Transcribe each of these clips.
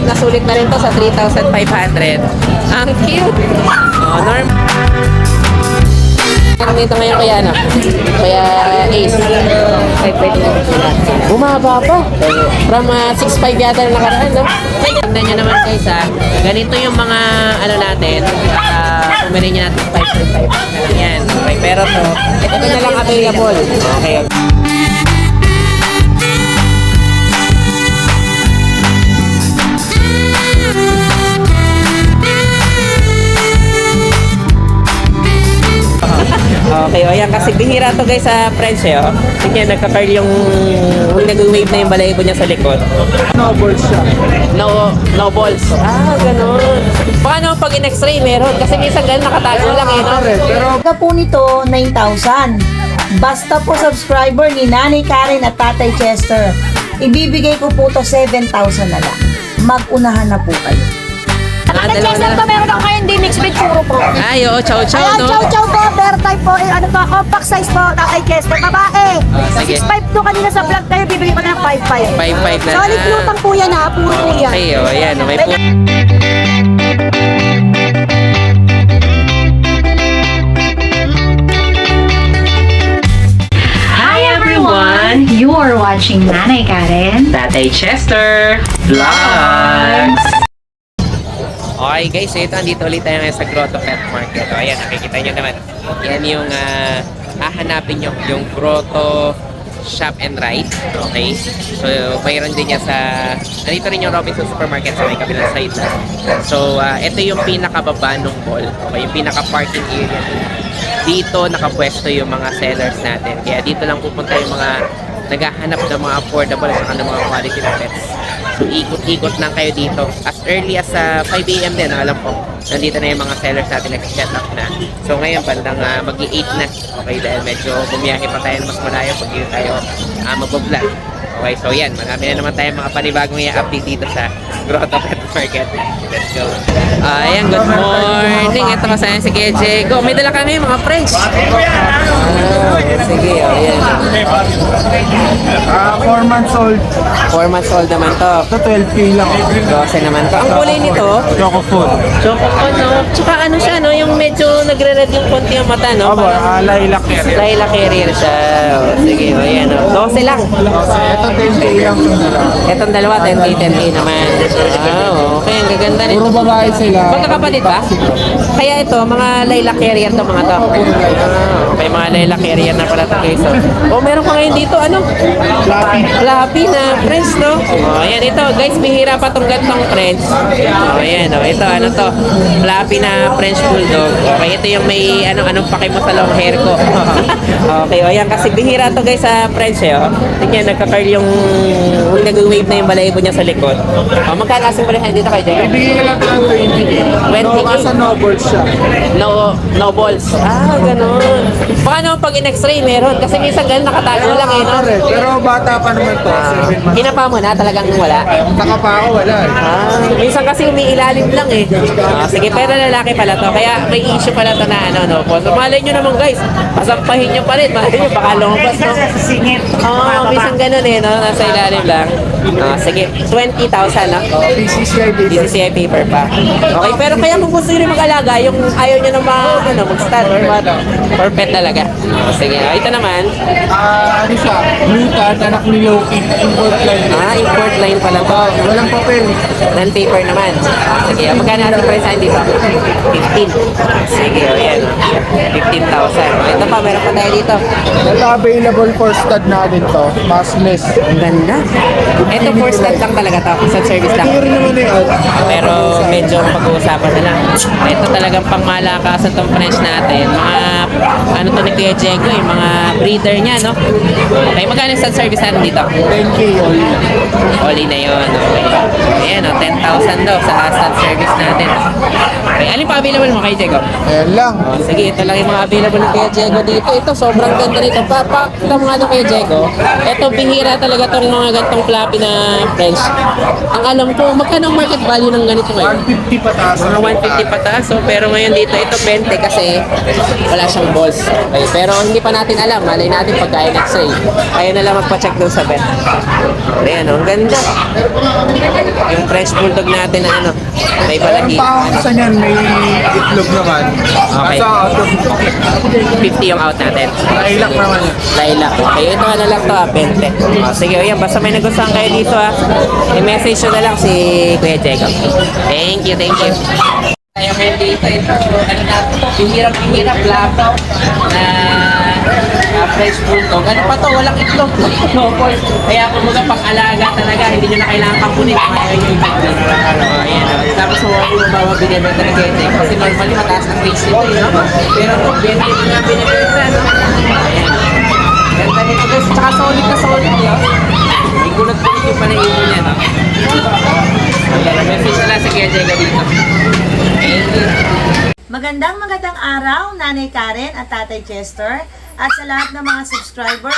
na sulit na rin to sa 3,500. Ang cute. Oh, normal. Dito ngayon kaya ano? Kaya Ace. Bumaba pa. From 6.5 yata na nakaraan, no? Tignan nyo naman guys ha. Ganito yung mga ano natin. Pumili nyo natin 5.5. Yan. Okay, pero to, ito na lang available. Okay. Okay, o yan kasi bihira to guys sa French eh. Oh. Tingnan, nagka-curl yung nag-wave na yung balahibo niya sa likod. No balls siya. No balls. Ah, ganun. Paano pag in-x-ray meron? Kasi minsan ganun nakatago lang eh, no? Pero Halaga po nito, 9,000. Basta po subscriber ni Nanay Karen at Tatay Chester. Ibibigay ko po to 7,000 na lang. Mag-unahan na po kayo. Tatay Chester po, meron ako ngayon din mixed breed puro po. Ay, oo, chow chow, Ayan, no? chow chow po, bear type po, ano po, compact size po, Tatay Chester, babae. sige. 6'5" to kanina sa vlog tayo, bibigay ko na ng 5'5". 5.5 na. Solid lutang po yan ha, puro po yan. Okay, o yan. May po. Hi everyone! You are watching Nanay Karen. Tatay Chester Vlogs! Okay guys, so ito, andito ulit tayo ngayon sa Grotto Pet Market. O ayan, nakikita nyo naman. Yan yung hahanapin nyo, yung Grotto Shop and Ride. Okay? So, mayroon din niya sa... Nandito rin yung Robinson Supermarket sa may kabilang side na. So, ito yung pinakababa ng mall. Okay? Yung pinaka-parking area. Dito nakapwesto yung mga sellers natin. Kaya dito lang pupunta yung mga naghahanap ng mga affordable at ng mga quality na pets. So, ikot-ikot lang kayo dito. As early as 5 AM din, alam ko, nandito na yung mga sellers natin nag-set up na. So, ngayon, bandang mag-8 na. Okay, dahil medyo bumiyahe pa tayo na mas malayo pag dito tayo mag-vlog. Okay, so yan, marami na naman tayong mga panibagong i-update dito sa Grotto Pet Market. Let's go. Ayan, good morning. Ito kasama si KJ. Go, may dala kami mga friends. Sige, ayan. 4 months old. 4 months old naman to. Ito 12K lang. 12 naman to. Ang kulay nito, Choco food. chocolate, no? Tsaka ano siya, no? Yung medyo nagre-red yung konti yung mata, no? Aba, Parang lilac carrier. Lilac carrier siya. O, sige, o, ayan, o. 12 lang. Ito 10K lang. Etong dalawa, 10K naman. Wow, okay, ang gaganda nito. Puro babae sila. Magkakapatid ba? Kaya ito, mga lilac carrier to, mga to. Okay, mga lilac carrier na pala to, guys. Oh, meron pa ngayon dito, ano? Fluffy na French, no? Oh, ayan, ito, guys, bihira pa tong gantong French. Oh, ayan, oh, ito, ano to? Fluffy na French Bulldog. Okay, ito yung may, anong pake mo sa long hair ko. Okay, oh, ayan, kasi bihira to, guys, sa French, eh, oh. Tingnan, nagka-curl yung nag-wave na yung balahibo niya sa likod. Oh, magkano kasi pala dito kay Jay? Ibigay lang ito ng 20K. 20K. Kasi no balls siya. No balls. Ah, ganun. Paano pag in-x-ray meron? Kasi minsan ganun nakatago lang eh, no? Pero bata pa naman to. 7 months. Hinapa mo na, talagang wala. Saka pa ako, wala. Minsan kasi umiilalim lang eh. Sige, pero lalaki pala to. Kaya may issue pala to na ano, no? So, malay nyo naman guys, pasampahin nyo pa rin. Malay nyo, baka lumabas, no? Minsan ganun eh, no? Nasa ilalim lang. Sige, 20,000, no? PCCI baby. DCCI paper pa. Okay, pero kaya kung gusto nyo rin mag-alaga, yung ayaw nyo na mag-stud or what, or pet talaga. Sige, ito naman. Ano siya? Blue Tan, anak ni Loki. Import line. Import line pala to. Walang papel. Non-paper naman. Sige, magkano natin price dito? 15. Sige, o yan. 15,000. Ito pa, meron pa tayo dito. Ito available for stud natin to. Maskless. Ang ganda. Ito for stud lang talaga to. Sa service lang. Ito rin naman yung Pero medyo pag-uusapan na lang. Ito talagang pangmalakasan tong French natin. Mga, ano to ni Kuya Diego, yung mga breeder niya, no? Okay, magkano sa service natin dito? 10K all. Oli na yun. Okay. Ayan, 10,000 daw sa stud service natin. Okay, alin pa available mo kay Diego? Ayan lang. Oh, sige, ito lang yung mga available ni Kuya Diego dito. Ito, sobrang ganda nito. Papakita mo nga ito Kuya Diego. Ito, bihira talaga ito rin mga gantong floppy na French. Ang alam ko, magkano ang market value ng ganito ngayon? 150 pataas. Mga 150 pataas. So, pero ngayon dito, ito 20 kasi wala siyang balls. Okay, pero hindi pa natin alam. Malay natin pagkain next day. Kaya na lang magpa-check doon sa vet. Ayan, ang ganda. Yung French Bulldog natin na ano, may Meron balagi. pa akong isa niyan, may itlog naman. Okay. Nasa out of 50 yung out natin. Lilac naman yan. Lilac. Okay, ito ano lang to 20. Oh, sige, yan. Basta may nagustuhan kayo dito i-message nyo na lang si Kuya Diego. Thank you, thank you. Tayo ngayon dito, ito, ano na, pinirap-pinirap labaw na French Bulldog. Ano pa to? Walang itlog. No, boys. Kaya kung mga pang-alaga talaga, hindi nyo na kailangan kapunin kung ayaw nyo ibigay. Ayan, tapos huwag mo bawa binibenta na ganyan. Kasi normally mataas ang rates nito, no? Pero ito, ganyan nga binibenta, no? Ayan. Ganda nito guys, tsaka solid na solid yun. May gulat-gulat yung panainin niya, no? Ayan, message na lang sa Kuya Diego dito. Thank you. Magandang araw, Nanay Karen at Tatay Chester at sa lahat ng mga subscriber.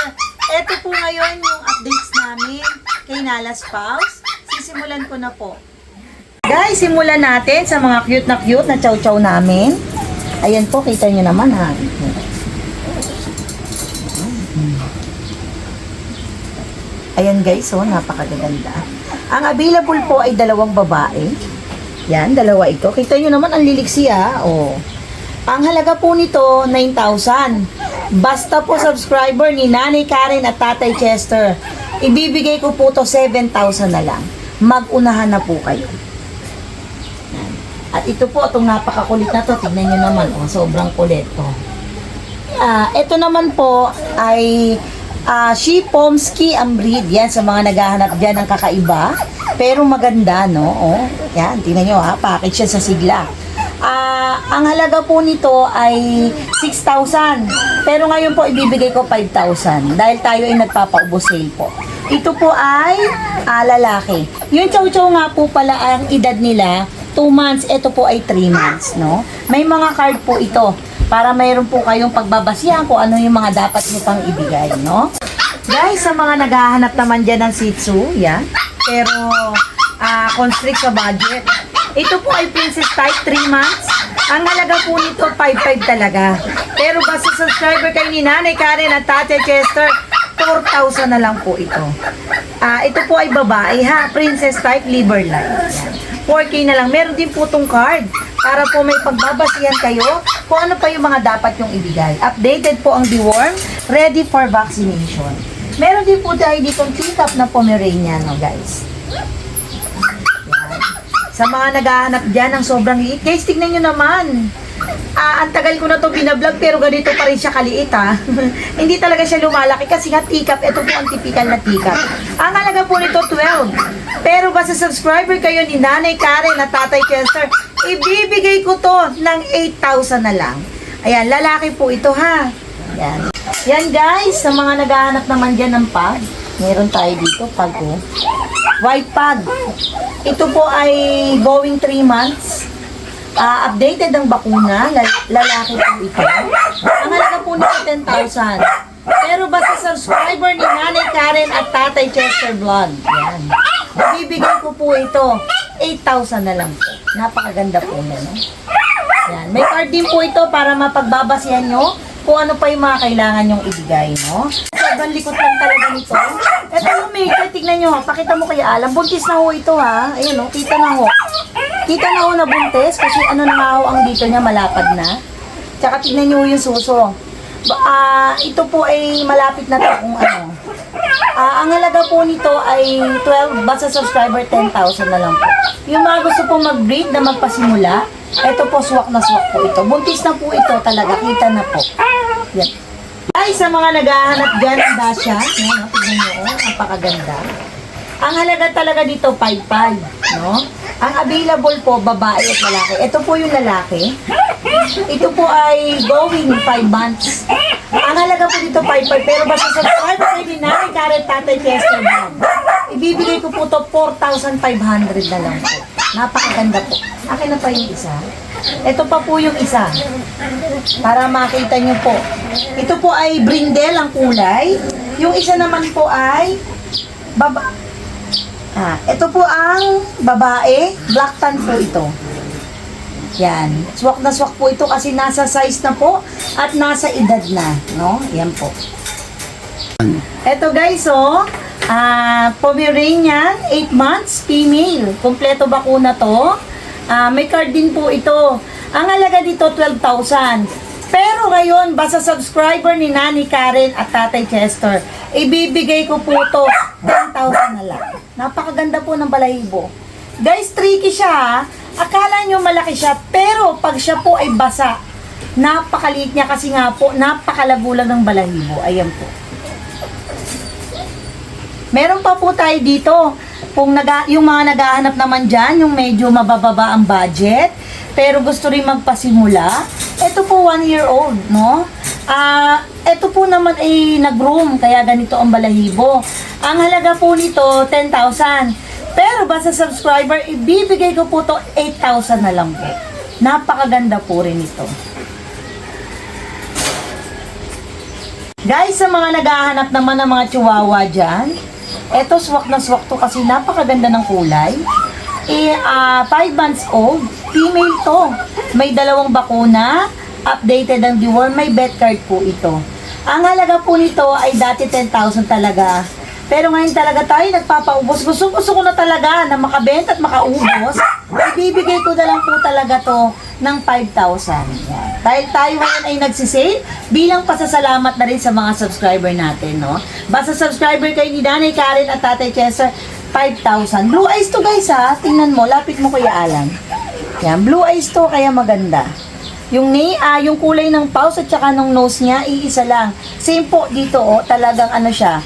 Ito po ngayon yung updates namin kay Nala Spouse. Sisimulan ko na po. Guys, simulan natin sa mga cute na chow-chow namin. Ayan po, kita nyo naman ha. Ayan guys, oh, napakaganda. Ang available po ay 2 babae. Yan, 2 ito. Kita nyo naman ang liliksi ha. Oh. Ang halaga po nito, 9,000. Basta po subscriber ni Nanay Karen at Tatay Chester. Ibibigay ko po to 7,000 na lang. Mag-unahan na po kayo. Yan. At ito po, itong napakakulit na to. Tignan nyo naman, oh, sobrang kulit. Oh. Ito naman po ay Shih-Pomsky ang breed. Yan, sa mga naghahanap dyan ng kakaiba. Pero maganda, no? Oh, yan, tingnan nyo ha, package yan sa sigla. Ang halaga po nito ay 6,000. Pero ngayon po, ibibigay ko 5,000. Dahil tayo ay nagpapaubos sale po. Ito po ay lalaki. Yung chow-chow nga po pala ang edad nila, 2 months. Ito po ay 3 months, no? May mga card po ito para mayroon po kayong pagbabasihan kung ano yung mga dapat nyo pang ibigay, no? Guys, sa mga naghahanap naman dyan ng Shih Tzu, yan. Pero, constrict sa budget. Ito po ay Princess Type, 3 months. Ang halaga po nito, 5,500 talaga. Pero basta subscriber kayo ni Nanay Karen at Tatay Chester, 4,000 na lang po ito. Ito po ay babae ha, Princess Type, liver line. 4K na lang. Meron din po itong card para po may pagbabasihan kayo kung ano pa yung mga dapat yung ibigay. Updated po ang deworm, ready for vaccination. Meron din po tayo ditong teacup na Pomeranian, no, guys. Yan. Sa mga naghahanap dyan ng sobrang liit, guys, tignan nyo naman. Ang tagal ko na to binablog pero ganito pa rin siya kaliit ha. Hindi talaga siya lumalaki kasi nga teacup. Ito po ang typical na teacup. Ang halaga po nito 12. Pero basta subscriber kayo ni Nanay Karen at Tatay Chester, ibibigay ko to ng 8,000 na lang. Ayan, lalaki po ito ha. Yan. Yan guys, sa mga naghahanap naman dyan ng pag, meron tayo dito pag oh. White pag. Ito po ay going 3 months. Updated ang bakuna, lalaki po ito. Ang halaga po nito 10,000. Pero basta subscriber ni Nanay Karen at Tatay Chester Vlog. Yan. Bibigay ko po ito 8,000 na lang po. Napakaganda po na, no? Yan. May card din po ito para mapagbabasihan nyo kung ano pa yung mga kailangan nyong ibigay, no? Sobrang likot lang talaga nito. Ito yung maker, tignan nyo, pakita mo kay Alam. Buntis na ho ito ha. Ayun o, kita na ho. Kita na ho na buntis kasi ano na nga ho ang dito niya, malapad na. Tsaka tignan nyo yung suso. Ito po ay malapit na to kung ano. Ang halaga po nito ay 12, basta subscriber 10,000 na lang po. Yung mga gusto pong mag-breed na magpasimula, ito po swak na swak po ito. Buntis na po ito talaga, kita na po. Yan. Ay, sa mga naghahanap dyan ng Dasha, yan, tignan nyo, napakaganda. Ang halaga talaga dito, 5,500, no? Ang available po, babae at lalaki. Ito po yung lalaki. Ito po ay going 5 months. Ang halaga po dito, 5,500, pero basta subscribe kayo ni Nanay Karen Tatay Chester Vlog. Ibibigay ko po to 4,500 na lang po. Napakaganda po. Akin na pa yung isa. Ito pa po yung isa. Para makita nyo po. Ito po ay brindle ang kulay. Yung isa naman po ay ito po ang babae. Black tan po ito. Yan. Swak na swak po ito kasi nasa size na po at nasa edad na. No? Yan po. Ito guys, Pomeranian, 8 months, female. Kompleto bakuna to. May card din po ito. Ang halaga dito, 12,000. Pero ngayon, basta subscriber ni Nani Karen at Tatay Chester, ibibigay ko po to 10,000 na lang. Napakaganda po ng balahibo. Guys, tricky siya ha. Akala nyo malaki siya, pero pag siya po ay basa, napakaliit niya kasi nga po, napakalabo lang ng balahibo. Ayan po. Meron pa po tayo dito. Kung yung mga naghahanap naman dyan, yung medyo mabababa ang budget, pero gusto rin magpasimula, ito po 1-year-old, no? Ito po naman ay nag-groom, kaya ganito ang balahibo. Ang halaga po nito, 10,000. Pero basta subscriber, ibibigay ko po to 8,000 na lang po. Napakaganda po rin ito. Guys, sa mga naghahanap naman ng mga chihuahua dyan, eto swak na swak to kasi napakaganda ng kulay. 5 months old, female to. May 2 bakuna, updated ang deworm, may vet card po ito. Ang halaga po nito ay dati 10,000 talaga. Pero ngayon talaga tayo nagpapaubos. Gusto ko na talaga na makabenta at makaubos. Ibibigay ko na lang po talaga to ng 5,000. Dahil tayo ngayon ay nagsisale, bilang pasasalamat na rin sa mga subscriber natin, no? Basta subscriber kayo ni Nanay Karen at Tatay Chester, 5,000. Blue eyes to guys ha. Tingnan mo, lapit mo Kuya Alan. Yan, blue eyes to kaya maganda. Yung kulay ng paws at saka ng nose niya, iisa lang. Same po dito, talagang ano siya,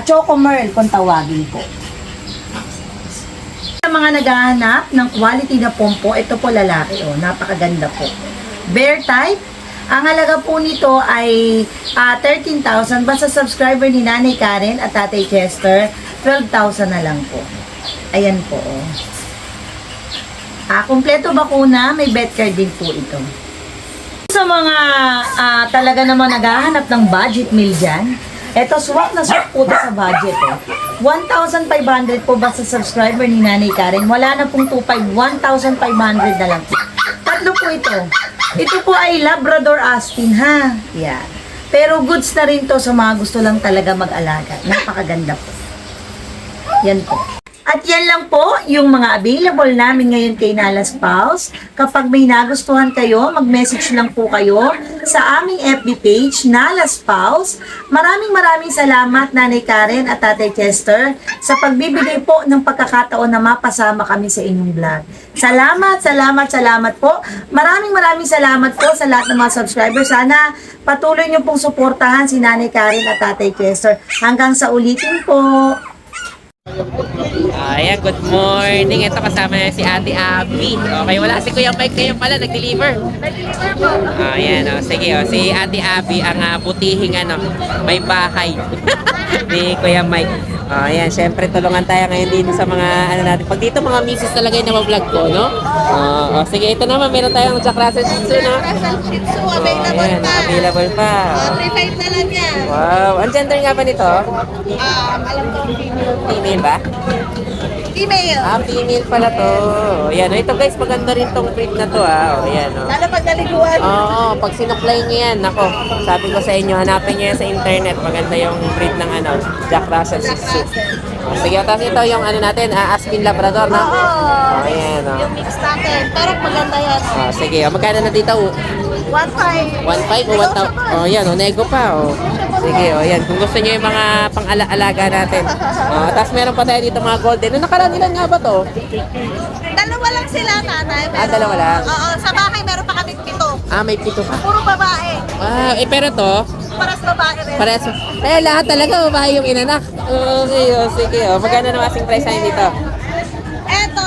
Choco Merl kung tawagin po. Sa mga naghahanap ng quality na pompo, ito po lalaki, napakaganda po. Bear type, ang halaga po nito ay 13,000. Basta subscriber ni Nanay Karen at Tatay Chester, 12,000 na lang po. Ayan po. Kompleto bakuna, may vet card din po ito. Sa mga talaga naman naghahanap ng budget meal dyan, eto swak na swak po sa budget. 1,500 po basta subscriber ni Nanay Karen. Wala na pong 2,500, 1,500 na lang po. Tatlo po ito. Ito po ay Labrador Astin ha. Yan. Pero goods na rin to sa mga gusto lang talaga mag-alaga. Napakaganda po. Yan po. At yan lang po yung mga available namin ngayon kay Nalas Pals. Kapag may nagustuhan kayo, mag-message lang po kayo sa aming FB page, Nalas Pals. Maraming salamat Nanay Karen at Tatay Chester sa pagbibigay po ng pagkakataon na mapasama kami sa inyong vlog. Salamat po. Maraming salamat po sa lahat ng mga subscribers. Sana patuloy niyo pong suportahan si Nanay Karen at Tatay Chester. Hanggang sa ulitin po. Ayan, good morning. Ito kasama niya si Ate Abby. Okay, wala si Kuya Mike ngayon pala, nag-deliver. Ayan, sige, si Ate Abby ang butihing may bahay ni Kuya Mike. Ayan, syempre tulungan tayo ngayon dito sa mga natin. Pag dito mga misis talaga yung vlog ko, no? Sige, ito naman, meron tayong Jack Russell Shih Tzu, no? Shih Tzu, available pa. Available pa. 3.5 na lang yan. Wow, ang gender nga ba nito? Alam ko female. Female ba? Female. Female pala to. Ayan, ito guys, maganda rin tong breed na to, Ayan, Lalo pag naliguan. Oo, pag sinuklay niyo yan, nako, sabi ko sa inyo, hanapin niyo yan sa internet. Maganda yung breed ng Jack Russell Shih Tzu. Sige, tapos ito yung natin, Aspin Labrador, no? Oo. Ayan, Yung mix natin. Pero maganda yan. Sige, magkano na dito? 1.5. 1.5 o 1,000? Yan, nego pa, Sige, yan. Kung gusto niyo yung mga pang-alaga natin. Tapos meron pa tayo dito mga golden. Nung nakaraan, ilan nga ba to? Dalawa lang sila, tatay. Dalawa lang? Oo, sa bahay meron pa kami 7. May 7 pa. Puro babae. Pero to? Paras babae rin. Pares. Lahat talaga babae yung inanak. Okay, sige. Magkano na asking price natin dito? Eto,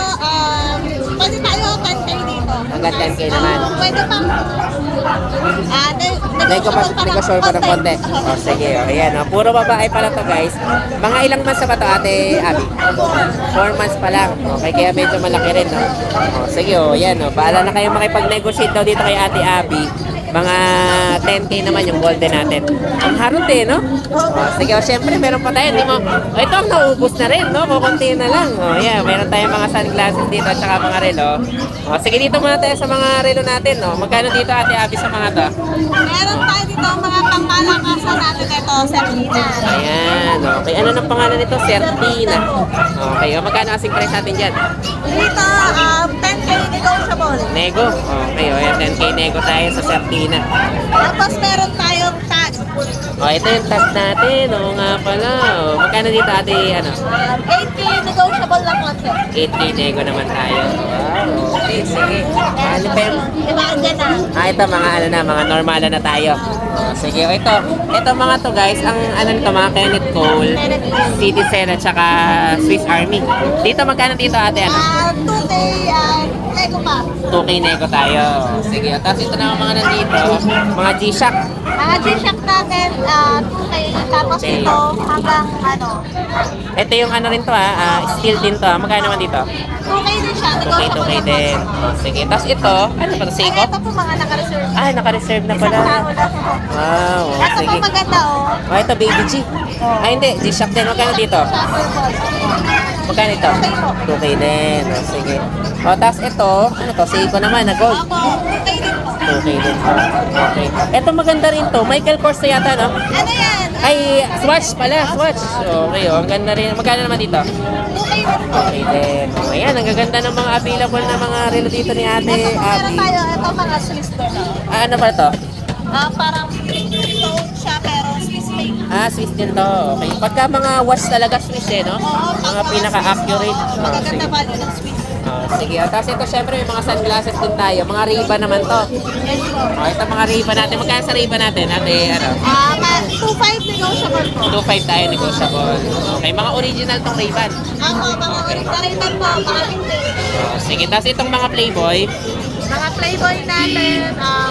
pwede tayo 10K dito. Hanggang 10K naman. Pwede pa. Negosyable pa ng konti. O, sige. O, ayan. O. Puro babae pala to, guys. Mga ilang months na ba to, Ate Abby? 4 months pa lang. Okay, kaya medyo malaki rin, no? O, sige, o. Ayan, o. Bahala na kayo makipag-negotiate daw dito kay Ate Abby. Mga 10K naman yung golden natin. Ang harot eh, no? O, sige, o. Siyempre, meron pa tayo. Hindi mo... O, ito ang naubos na rin, no? Kukunti na lang. O, yeah. Meron tayong mga sunglasses dito at saka mga relo. O, sige, dito muna tayo sa mga relo natin, no? Magkano dito, Ate Abby, sa mga to? Meron tayo dito ang mga pangmalakasan natin ito, Serena. Ayan, okay. Ano ng pangalan nito? Certina. Okay, o magkano kasing price natin dyan? Dito, 10K negotiable. Nego. Okay, o yan, 10K nego tayo sa Certina. Tapos meron tayong tag. O, ito yung tag natin. Oo nga pala. O, magkano dito ate, ano? 8K negotiable lang konti. 8K nego naman tayo. Wow, okay, sige. Ano pa yung... Ibaan dyan na. Ito mga ano na, mga normal na tayo. O, sige, o ito. Ito mga to guys, ang ano nito, mga Kenneth Cole, Citizen at saka Swiss Army. Dito magkano dito ate, ano? 2K, nego pa. 2K nego tayo. Sige, tapos ito na mga nandito, mga G-Shock. Mga G-Shock natin, 2K. Tapos Okay. ito hanggang ano, Ito yung ano rin to steel din to Magkano naman dito? 2K din siya. 2K, 2K din. O, sige, tapos ito, ano ba to, Ay, Seiko? ito po mga naka-reserve. Ay, naka-reserve na Isang pala. tao lang. Wow, o, Ito po sige. maganda oh. O, ito baby G. Ay, hindi, G-Shock din. Magkano dito? Shuffle ball. Magkano ito? 2K din. O, sige. O, tapos ito, ano to, Seiko naman, na gold. Opo, 2K din po. 2K din po. Okay. Ito maganda rin to. Michael Kors to yata, no? Ano yan? Ay, Swatch pala, Swatch. Okay, o, ang ganda rin. Magkano naman dito? 2K din po. Okay din. O, ayan, ang gaganda ng mga available na mga relo dito ni Ate Ito po meron Abby. tayo, ito mga Swiss doll. Ano pa to? Parang stone siya pero Swiss made. Swiss din to. Okay. Pagka mga watch talaga Swiss eh, no? Mga pinaka-accurate. Magaganda Sige. value ng Swiss. Sige. Tapos ito, syempre, may mga sunglasses din tayo. Mga Ray-Ban naman to. Yes po. Ito mga Ray-Ban natin. Magkano sa Ray-Ban natin? Ate, ano? 2.5 negotiable po. 2.5 tayo negotiable. Okay. Mga original tong Ray-Ban. Ako, mga original po, mga vintage. Sige. Tapos itong mga Playboy. Mga Playboy natin,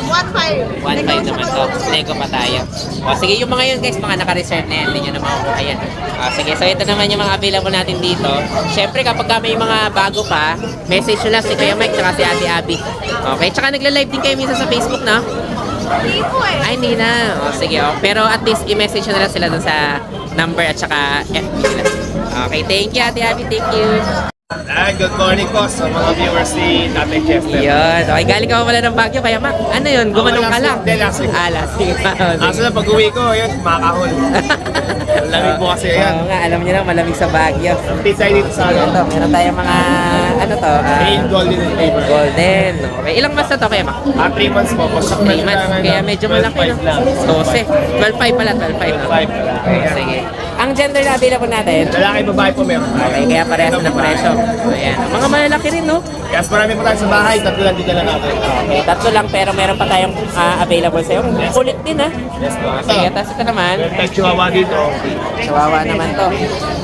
1.5. 1.5 naman to. Nego pa tayo. O, sige, yung mga yun guys, mga naka-reserve na yan. Hindi nyo na makukuha yan. Sige, so ito naman yung mga available natin dito. Siyempre, kapag may mga bago pa, message nyo lang si Kuya Mike tsaka si Ate Abby. Okay, tsaka nagla-live din kayo minsan sa Facebook, no? Hindi po eh. Ay, hindi na. O, sige, o. Pero at least i-message nyo na lang sila dun sa number at tsaka FB nila. Okay, thank you Ate Abby, thank you. Good morning po sa mga viewers ni Tatay Chester. Yun. Okay, galing ka pa pala ng Baguio, kaya Mac. Ano yun? Gumanong ka last lang? week din, last week. Last week. Kaso na pag-uwi ko, yun, makakahol. Ang lamig po kasi Oo yan. nga, alam niyo na, malamig sa Baguio. Pizza dito sa Ito, ano. meron tayong mga, ano to? Main golden flavor. Golden. Okay, ilang months na to kaya Mac? 3 months po. 3 months. Kaya medyo malaki, no? 12. 12.5 pala, 12.5. No? 12.5. Okay, sige. Ang gender na available natin, Lalaki babae po meron tayo. okay, kaya parehas na presyo. Ayan. Mga malalaki rin, no? Kaya marami po tayo sa bahay, tatlo lang din na natin. Okay, tatlo lang pero meron pa tayong available sa'yo. Kulit din, ha? Yes po. Sige, tapos ito naman, May chihuahua dito. chihuahua naman to.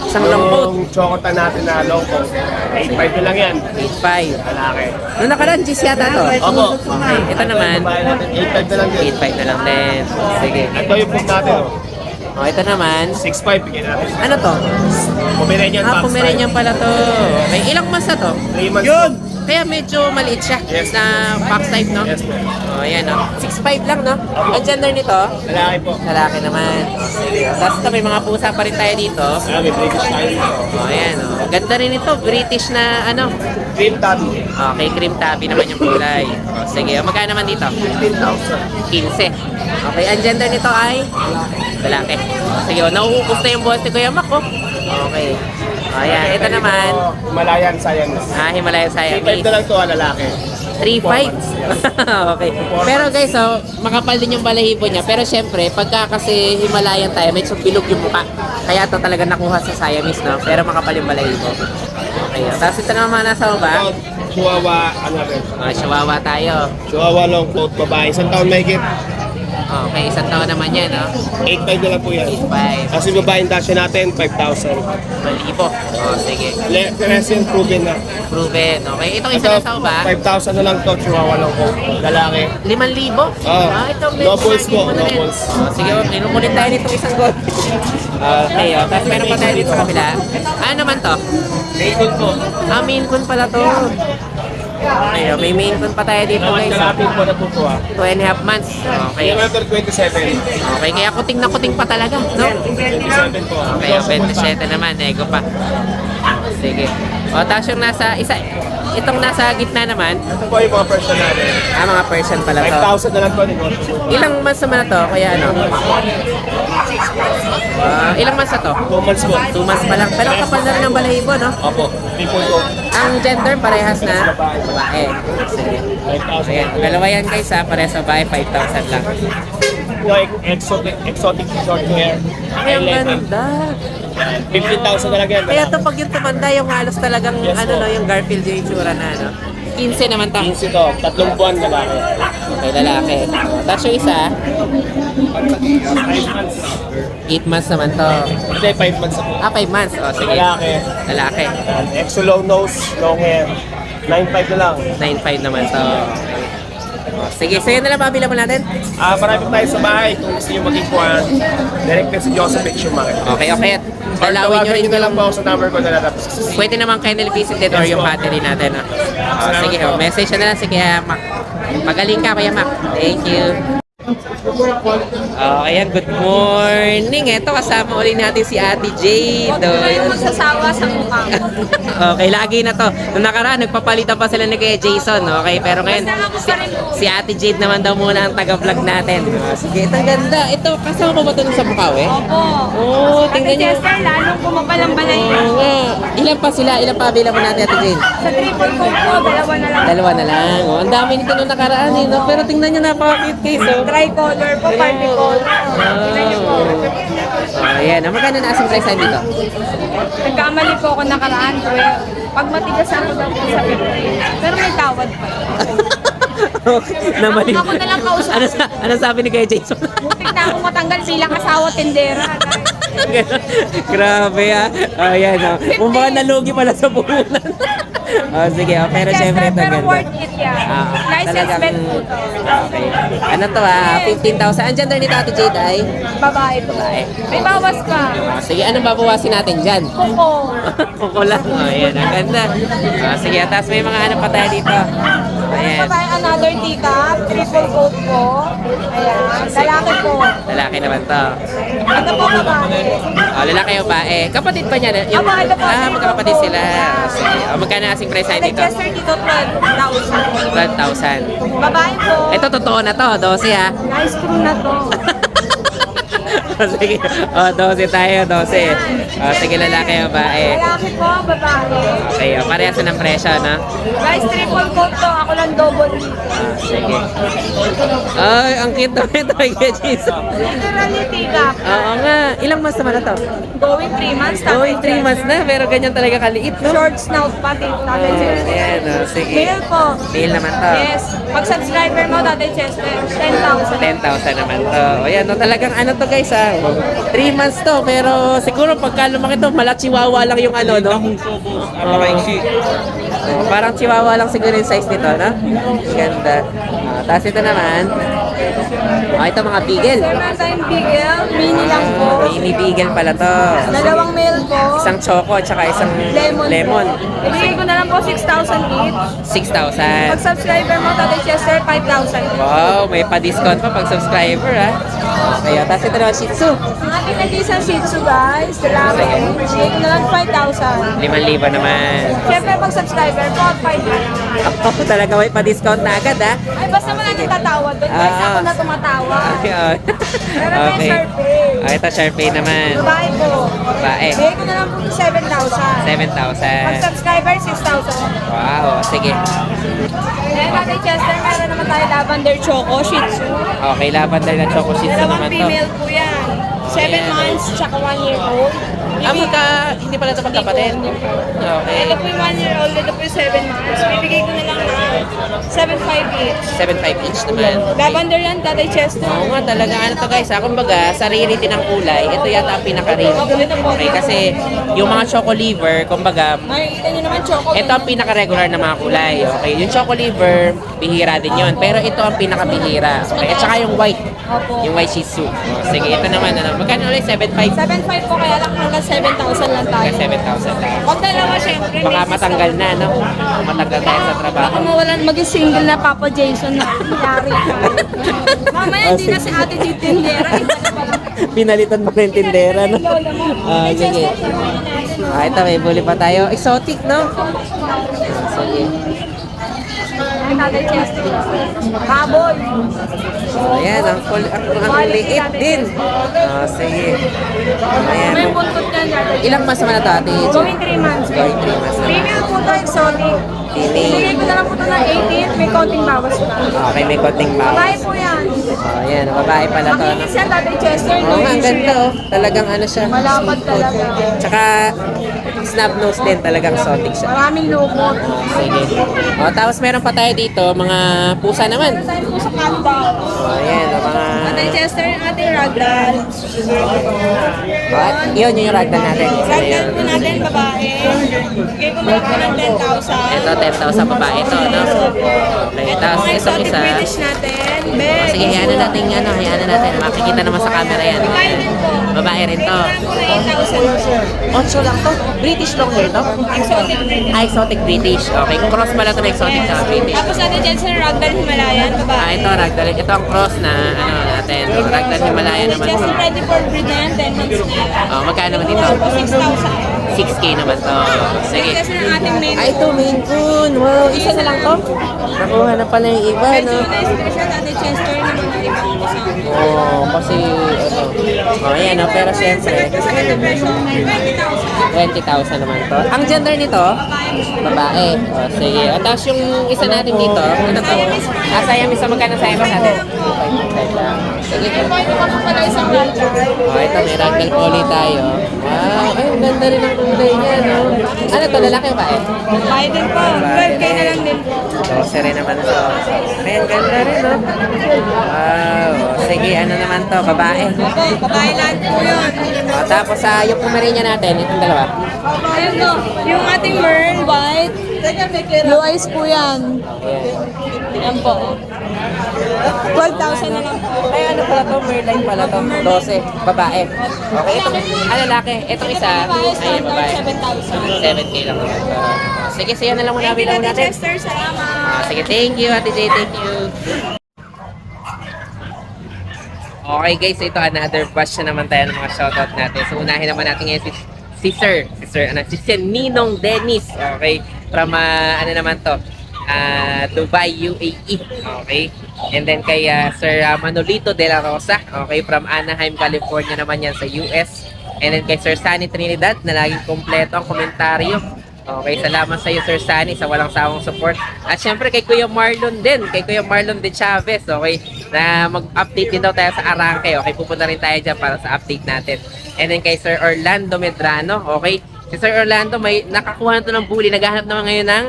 Isang long coat, Yung chocolate natin na long coat. 8.5 na lang yan. 8.5. Lalaki. Nung nakaraan, G's yata to. Opo. Okay, ito naman, Babae natin, 8.5 na lang din. 8.5 na lang din. Sige. Ito yung food natin. Oh, ito naman, 6.5 bigyan natin. ano to? Pomeranian Fox Pomeranian pala to. Okay, ilang months na to? 3 months. Yun! Kaya medyo maliit siya Yes. na fox type, no? Yes po. Oh, ayan, no? 6'5 lang, no? Ang gender nito, Lalaki po. lalaki naman. Sige. Tapos ito, may mga pusa pa rin tayo dito. May British tayo. Oh, ayan, oh. Ganda rin ito. British na, ano? Cream tabby. Okay, cream tabby naman yung kulay. Oh, sige, oh, magkano naman dito? 15,000. 15. Okay, ang gender nito ay lalaki. Oh, sige, oh, nauubos na yung boss ni Kuya Mac, oh. Okay. Oh, ayan, ito naman. Himalayan Science. Himalayan 3.5 Siamese. na lang to, lalaki. 3.5. Okay. Pero guys, oh, makapal din yung balahibo niya. Pero syempre, pagka kasi Himalayan tayo, medyo bilog yung mukha. Kaya to talaga nakuha sa Siamese, no? Pero makapal yung balahibo. Okay. Tapos ito naman nasa baba. Chihuahua, ano rin. Chihuahua tayo. Chihuahua long coat, babae. Isang taon may higit. Okay, isang taon naman yan, no? 8.5 na lang po yan. 5. Kasi babaeng dasya natin, 5,000. Malibo. Oh, sige. Present proven na. Proven. Okay, itong isa na sa ba? 5,000 na lang to, chihuahua lang po. Lalaki. 5,000? Ito, No balls po, no rin. balls. Oh, sige, inukunin tayo nitong isang gold. Okay, tapos meron pa tayo dito sa kabila. Ano naman to? Bacon po. Main Coon pala to. Okay, may Main Coon pa tayo dito, Naman guys. kalapin po na po po ah. 2.5 months. Okay. Kilometer 27. Okay, kaya kuting na kuting pa talaga, no? 27 po. Okay, 27 naman, nego pa. Sige. O, tapos yung itong nasa gitna naman, Ito po yung mga person natin. mga person pala to. 5,000 na lang po negosyo. Ilang months naman na to? Kaya ano? Ilang months na to? 2 months po. 2 months pa lang. Pero kapal na rin ang balahibo, no? Opo. People ko. Ang gender, parehas na? Babae. Sige. 5,000. Ayan, dalawa yan guys ha, parehas sa babae, 5,000 lang. Like exotic short hair. Ay, ang Highlighted. ganda. 15,000 na lang yan. Kaya to pag yung tumanda, yung halos talagang, Yes, ano po. no, yung Garfield yung itsura na, ano. 15 naman to. 15 to. 3 buwan na lang. Okay, lalaki. Tapos yung isa, 5 months. 8 months naman to. Hindi, 5 months ako. 5 months. O, sige. Lalaki. Lalaki. Exo long nose, long hair. 9.5 na lang. 9.5 naman to. O, sige, so yun na lang pabila mo natin. Marami tayo sa bahay. Kung gusto nyo maging kuhan, direct sa Joseph H. Market. Okay, okay. Or Dalawin nyo tawagan rin nyo na lang yung... po ako sa number ko na lalabas. Pwede naman kayo nilipisit din or yung battery natin. O, sige, o, message na lang si Kuya Mac. Magaling ka, Kuya Mac. Thank you. Ayan, good morning. Ito, kasama ulit natin si Ate Jade. Huwag magsasawa sa mukha. Okay, lagi na to. Nung nakaraan, nagpapalitan pa sila ni Kuya Jason. Okay, pero ngayon, si Ate Jade naman daw muna ang taga-vlog natin. Sige, ito ganda. Ito, kasama mo ba ito sa Bukawi? Opo. Oo, tingnan nyo. Chester, lalong kumapalang balay. Oo nga. Ilan pa sila? Ilan pa bilang mo natin, Ate Jade? Sa triple coat ko, dalawa na lang. Dalawa na lang. Oh, ang dami nito nung nakaraan eh. No? Pero tingnan nyo, napaka-cute guys. Oh. Tricolor po, party color. Tingnan niyo po. Ayan. Magkano na asking price dito? Nagkamali po ako nakaraan. Pag matigas ako daw po sa 50. Pero may tawad pa. Okay. Namali. Ako na lang kausap. Ano sabi ni Kuya Jason? Butik na ako matanggal bilang asawa tindera. Grabe ah. Ayan oh. Kung baka nalugi pala sa puhunan. Oh, sige, oh, pero syempre ito Pero ganda. worth it yan. License talagang- plate po to. Okay. Ano to ah? 15,000. Ang gender ni Tati Jade ay? Babae po. May bawas pa. Sige, anong babawasin natin dyan? Kuko. Kukulang. Oh, ayan. Ang ganda. Sige, tapos may mga ano pa tayo dito. Ayan. Ito tayo another teacup. Triple coat po. Ayan. Lalaki po. Lalaki naman to. Ito po babae. Oh, lalaki o bae. Kapatid pa niya. Aba, ito po. Magkakapatid sila. Sige. Oh, magkano asing price tayo dito? Chester dito 12,000. 12,000. Babae po. Ito totoo na to. 12 ha. Nice crew na to. Sige. Oh, 12 tayo. 12. Oh, sige, lalaki o bae. Lalaki po, babae. Okay. Oh, parehas na ng presyo, no? Guys, triple coat to. Ako lang double. Sige. Ay, ang cute naman ito. Kaya Jesus. Literally teacup. Oo nga. Ilang months naman na to? Going 3 months. Going 3 months na. Pero ganyan talaga kaliit, no? Short snout pati. Tatay Chester. Ayan, oh, sige. Male po. Mail naman to. Yes. Pag subscriber mo, Tatay Chester, 10,000. 10,000 naman to. O yan, no, talagang ano to guys ha. 3 months to, pero siguro pagka lumaki to, mala chihuahua lang yung ano, no? Parang chihuahua lang siguro yung size nito, no? Ganda. Tapos ito naman, ito mga beagle. So, meron tayong bigel. Mini lang po. Mini beagle pala to. Dalawang male po. Isang choco, tsaka isang lemon. Ibigay ko na lang po 6,000 each. 6,000. Pag subscriber mo, Tatay Chester, 5,000. Wow, may pa-discount pa pag subscriber ha. Kaya, tapos ito naman Shih Tzu. Ang ating nag-isang Shih Tzu, guys. Lalaki. Ibigay ko na lang 5,000. 5,000 naman. Siyempre, pag subscriber mo, 5,000. Oh, talaga may pa-discount na agad ha. Ay, basta mo lang tatawad doon. Guys, ako na tumatawa. Okay. Pero may Sharpay. Ito Sharpay naman. Babae po. Babae. Ibigay ko na lang po 7,000. 7,000. Pag subscriber, 6,000. Wow, sige. Eh, Tatay Chester, meron naman tayo Lavender Choco, Shih Tzu. Okay, lavender na choco shih tzu naman Dalawang to. female po yan. 7 Ayan. months, tsaka 1 year old. Hindi pala ito magkapatid. Okay. Ito po yung 1 year old, ito po to 7 months. Bibigay ko na lang na 7.5 each. 7.5 each naman. Lavender yan, Tatay Chester. Oo nga, talaga ano to guys, kumbaga, sa rarity ng kulay, ito yata ang pinaka-rare. Okay, kasi yung mga choco liver, kumbaga, Makikita nyo naman, choco. ito ang pinaka-regular na mga kulay. Okay, yung choco liver, bihira din yun. Pero ito ang pinaka-bihira. Okay, at saka yung white. Opo. Yung white shih tzu. Sige, ito naman, ano, magkano ulit? 7.5? 7.5 po, kaya lang hanggang 7,000 lang tayo. 7,000 lang. Pag dalawa, syempre, Baka may matanggal na, no? Matanggal tayo sa trabaho. Baka mawalan, maging single na Papa Jason na. Yari tayo. Mamaya, hindi na si Ate Titindera. Pinalitan mo na yung tindera, no? Ah, sige. Ah, ito, may buli pa tayo. Exotic, no? Sige. Tatay Chester. Baboy. Ayan, ang liit din. Ah, sige. Ayan. May buntot yan, Tatay. Ilang mas naman na ito, ate? Going 3 months. Going 3 months na. Female po ito, exotic. Female. Bigay ko na lang po ito ng 18. May konting bawas pa. Okay, may konting Babae bawas. po yan. Ayan, babae pala to. No? Makinis yan, Tatay Chester. Oo nga, ang ganda, oh. Talagang ano siya. Malapad sweet food. talaga. Tsaka, snub nose din, talagang exotic siya. Maraming lumot. Sige. O, tapos meron pa tayo dito, mga pusa naman. Tayo po sa Canada. O, ayan, o, mga... Tatay Chester, yung ating ragdoll. What? Yun, yun yung ragdoll natin. Ragdoll po natin, babae. Bigay ko na lang po ng 10,000. Ito, 10,000 babae ito, no? Okay, tapos Mga isang exotic isa. British natin. O, Beg. sige, hayaan na natin, ano, hayaan na natin. Makikita naman sa camera yan. Babae din po. Babae rin to. Bigay ko na lang po ng 8,000. 8 lang to. British long hair to? Exotic British. Ah, exotic British. Okay, cross pala ito na exotic sa British. Tapos natin dyan sa ragdoll Himalayan, Ah, babae. ito, ragdoll. Ito ang cross na, ano, natin. O, ragdoll Himalaya naman Just to. ready for breed na yan, 10 months na yan. Oh, magkano naman dito? 6,000. 6K naman to. Sige. Kasi ng ating main. Ay, ito, Maine Coon. Wow, isa na lang to. Nakuha na pala yung iba, Medyo no? na-special Tatay Chester na mga ibang isang. Oo, kasi, ano. Oh, ayan, no? Pero syempre, Sa kanya presyo, 20,000. 20,000 naman to. Ang gender nito? Babae. Oh, sige. At tapos yung isa natin dito, ano to? Ah, Siamese. So, magkano Siamese natin? 5,500 lang. Sige. Pwede ko pa pala isang ragdoll. Oh, ito, may ragdoll poly tayo. Wow, ay, ang ganda rin ang kulay niya, no? Ano to, lalaki o babae? Babae din po. 12K na lang din po. 12 rin naman to. Ay, ang ganda rin, no? Wow. Sige, ano naman to, babae. Opo, babae lahat po yun. Oh, tapos yung Pomerania natin, itong dalawa. Ayun no, yung ating Merl White, blue eyes po yan. Ayan. Yan po. 12,000 na lang po. Ay, ano pala to? Merline pala to. 12. Babae. Okay, itong, lalaki. Itong isa, Babae, ayan, standard babae. 7,000. 7K lang naman to. Sige, siya na lang muna Thank you, bilang Ate natin. Chester. Salamat. Ah, sige, thank you, Ate Jay. Thank you. Okay guys, ito another question naman tayo ng mga shoutout natin. So unahin naman natin ngayon si Sir Ninong Dennis. Okay, from ano naman to? Dubai, UAE. Okay. And then kay Sir Manolito De La Rosa. Okay, from Anaheim, California naman yan sa US. And then kay Sir Sunny Trinidad na laging kompleto ang komentaryo. Okay, salamat sa iyo Sir Sunny sa walang sawang support. At syempre kay Kuya Marlon din, kay Kuya Marlon De Chavez, okay, na mag-update din daw tayo sa Arangke. Okay, pupunta rin tayo dyan para sa update natin. And then kay Sir Orlando Medrano, okay. Si Sir Orlando may nakakuha na to ng bully, naghahanap naman ngayon ng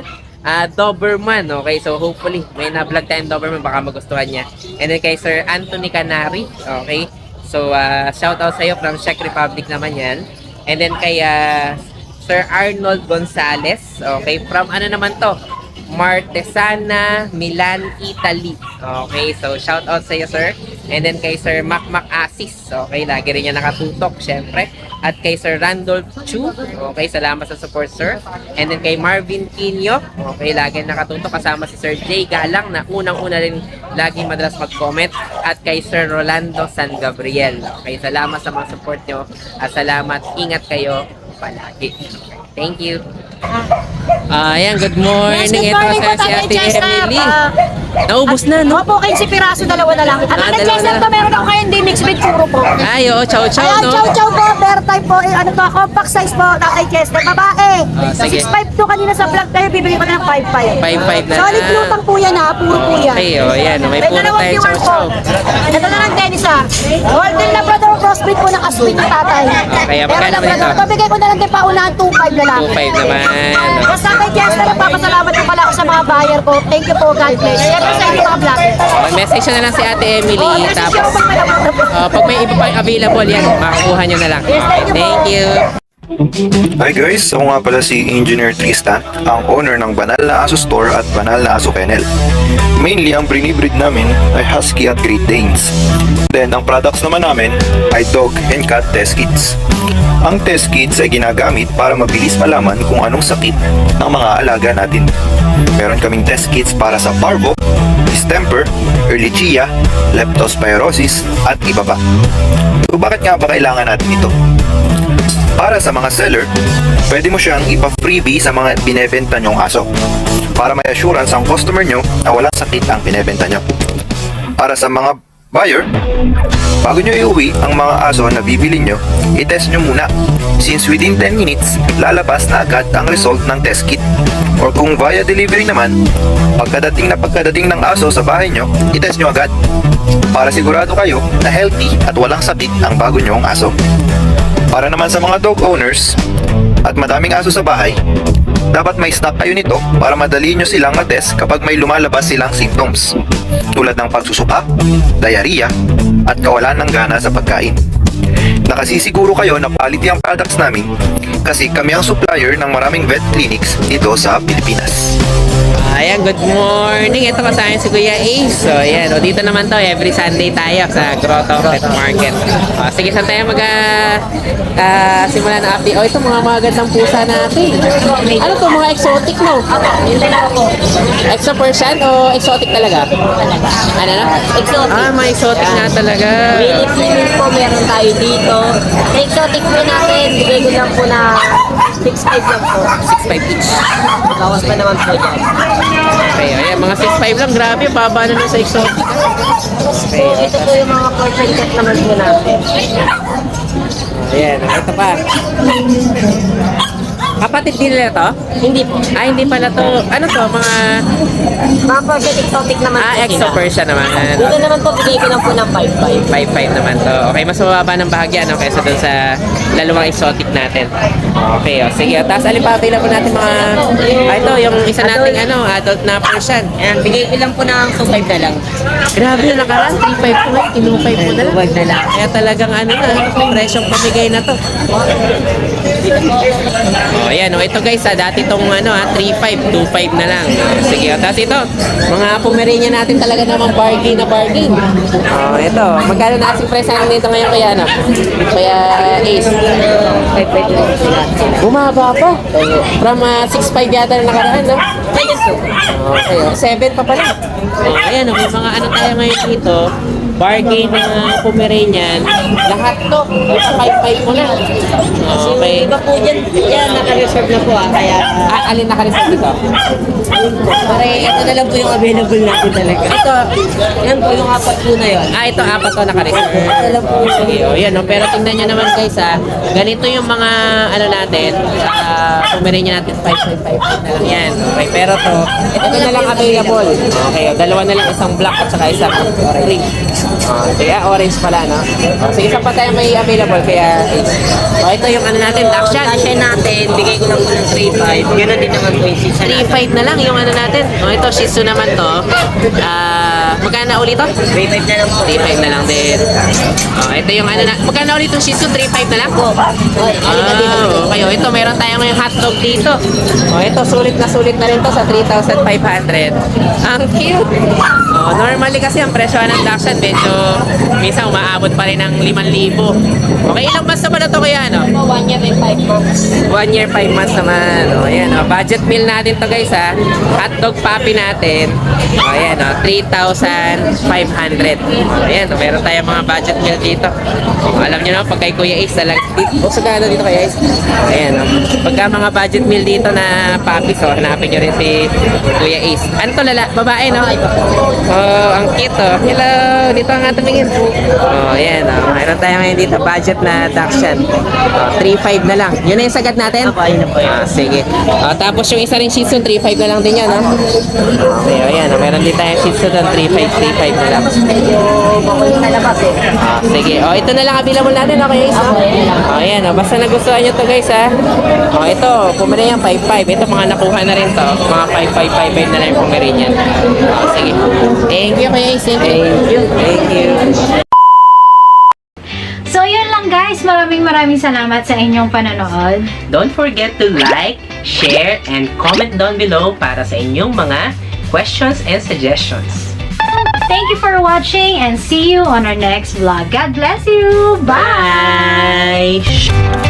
Doberman, okay. So hopefully may na-vlog tayong Doberman, baka magustuhan niya. And then kay Sir Anthony Canary, okay. So shout out sa iyo from Czech Republic naman yan. And then kay Sir Arnold Gonzales, okay, from ano naman to? Martesana, Milan, Italy. Okay, so shout out sa iyo, sir. And then kay Sir Macmac Asis, okay, lagi rin niya nakatutok, syempre. At kay Sir Randolph Chu, okay, salamat sa support, sir. And then kay Marvin Quino, okay, lagi nakatutok, kasama si Sir Jay Galang na unang-una rin lagi madalas mag-comment. At kay Sir Rolando San Gabriel, okay, salamat sa mga support nyo. At salamat, ingat kayo palagi. Okay, thank you. Ayan, good morning. Yes, good morning Ito po, si Tatay Ate Chester. Emily. Naubos na, no? Opo, 15 piraso, dalawa na lang. At Ah, ang dalawa Chester na. to, meron ako kayo hindi mixed breed, puro po. Ay, oo, chow chow, Ayan, no? chow chow po, bear type po. Ano to, compact size po, tatay Chester. Babae. Sige. 6'5 to kanina sa vlog tayo, bibili ko na ng 5'5. 5'5 na Solid lang. lutang po yan ha, puro po yan. Okay, oh, yan. May puro dalawang tayo viewer chow chow. po. Ito na lang tennis ha. Golden Labrador crossbreed po ng aswin ng tatay. Okay, Pero magkano ba Labrador, ito? ito bigay ko na lang din paunahan 2'5 na lang. 2.5 naman. Tapos tatay Chester, nagpapasalamat po pala ako sa mga buyer ko. Thank you po, God bless. Siyempre sa inyo mga vlogger. Mag-message na lang si Ate Emily. Oh, message Tapos, ako pag may napunta po. pag may iba pang available yan, makakuha nyo na lang. Okay, thank you. Hi guys, ako nga pala si Engineer Tristan, ang owner ng Banal na Aso Store at Banal na Aso Kennel. Mainly, ang binibreed namin ay Husky at Great Danes. Then, ang products naman namin ay Dog and Cat Test Kits. Ang test kits ay ginagamit para mabilis malaman kung anong sakit ng mga alaga natin. Meron kaming test kits para sa parvo, distemper, ehrlichia, leptospirosis, at iba pa. So, bakit nga ba kailangan natin ito? Para sa mga seller, pwede mo siyang ipa-freebie sa mga binebenta nyong aso para may assurance ang customer nyo na walang sakit ang binebenta nyo. Para sa mga buyer, bago nyo iuwi ang mga aso na bibili nyo, i-test nyo muna. Since within 10 minutes, lalabas na agad ang result ng test kit. Or kung via delivery naman, pagkadating ng aso sa bahay nyo, i-test nyo agad. Para sigurado kayo na healthy at walang sakit ang bago nyong aso. Para naman sa mga dog owners at madaming aso sa bahay, dapat may stock kayo nito para madali nyo silang matest kapag may lumalabas silang symptoms tulad ng pagsusuka, diarrhea, at kawalan ng gana sa pagkain. Nakasisiguro kayo na quality ang products namin kasi kami ang supplier ng maraming vet clinics dito sa Pilipinas. Ayan, good morning. Ito kasama si Kuya Ace. So, ayan. O, dito naman to. Every Sunday tayo sa Grotto Pet Market. O, sige, saan tayo simula na update? O, ito mga magandang pusa natin. Ano to? Mga exotic, no? Exo Persian o exotic talaga? Ano na? Exotic. Ah, mga exotic na talaga. Mini po meron tayo dito. Sa exotic po natin, bigay ko lang po na 6.5 lang po. 6.5 each. Bawas pa naman po dyan. Okay, ayan. Mga 6.5 lang. Grabe, baba na nun sa exotic. So, ito po yung mga portrait cut naman po natin. Ayan, ito pa. Kapatid din nila to? Hindi po. Ah, hindi pala to. Ano to? Mga portrait exotic naman po Exo sila. Persian naman. Dito naman po, bigay ko lang po ng 5.5. 5.5 naman to. Okay, mas mababa ng bahagya no, kaysa dun sa lalawang exotic natin. Okay, o. Sige, tapos alin pa available natin mga... ito, yung isa nating adult na Persian. Ayan, bigay ko lang po ng 2.5 na lang. Grabe na nakaraan, 3.5 po eh. Kinupay po na lang. 2.5 na lang. Kaya talagang presyong pamigay na to. Oh, ayan, ito guys, dati tong 3.5, 2.5 na lang. Sige, tapos ito, mga Pomeranian natin talaga namang bargain na bargain. Oh, ito, magkano na asking price natin dito ngayon kaya Kaya Ace. 5.5 lang po lahat. Bumaba pa. From 6.5 yata na nakaraan, no? Pwede po. Okay, 7 pa pala. Oh, ayan, may mga tayo ngayon dito. Bargain na Pomeranian. Lahat to. 5.5 mo na. Okay. Iba po dyan, naka-reserve na po kaya... Alin naka-reserve dito? Pare, ito na lang po yung available natin talaga. Ito. Yan po yung apat po na yun. Ito, 4 to naka-reserve. Ito lang po yung Sige, yan. Pero tingnan nyo naman guys ganito yung mga natin, Pomeranian natin, 5.5 na lang yan. Okay, pero to, ito na lang available. Okay, dalawa na lang, isang black at saka isang green. Sige, orange pala, no? Sige, isa pa tayo may available, kaya ito yung natin, Dachshund. Kasya natin, bigay ko lang po ng 3.5. Ganoon din naman po yung 6 3.5 na lang yung natin. Ito, Shih Tzu naman to. Magkano na ulit to? 3.5 na lang po. 3.5 na lang din. Ito yung magkano ulit yung Shih Tzu? 3.5 na lang? Okay. Ito, meron tayo ngayong hotdog dito. Ito, sulit na rin to sa 3,500. Ang cute. Normally kasi ang presyo ng Dachshund medyo minsan umaabot pa rin ng 5,000. Okay, ilang months naman na to kaya ano? 1 year and 5 months. 1 year, 5 months naman. O, ayan, o. Budget meal natin to guys, ha. Hotdog puppy natin. O, ayan, o. 3,500. O, ayan, o. Meron tayong mga budget meal dito. O, alam nyo naman, pag kay Kuya Ace talaga. O, sa gano'n dito Kuya Ace? Ayan, o. Pagka mga budget meal dito na puppies, o, hanapin nyo rin si Kuya Ace. Ano to, babae, no? Oh, ang cute, oh. Hello, dito ang tumingin. Oh, ayan, oh. Mayroon tayo ngayon dito, budget na Dachshund. Oh, 3,500 na lang. Yun na yung sagat natin? Sige. Oh, tapos yung isa ring Shih Tzu, 3,500 na lang din yan, no? Okay, oh, ayan, oh. Meron din tayong Shih Tzu doon, 3,500 na lang. Medyo makulit na labas eh. Ah, sige. Oh, ito na lang available natin, okay, guys, no? Oh, ayan, oh. Basta nagustuhan nyo to, guys, ha? Oh, ito, pumili yan, 5,500. Ito, mga nakuha na rin to. Mga 5,500 na lang yung pumili yan. Oh, sige. Thank you, Kuya Ace. Thank you. Thank you. So yun lang guys, maraming salamat sa inyong panonood. Don't forget to like, share, and comment down below para sa inyong mga questions and suggestions. Thank you for watching and see you on our next vlog. God bless you! Bye! Bye!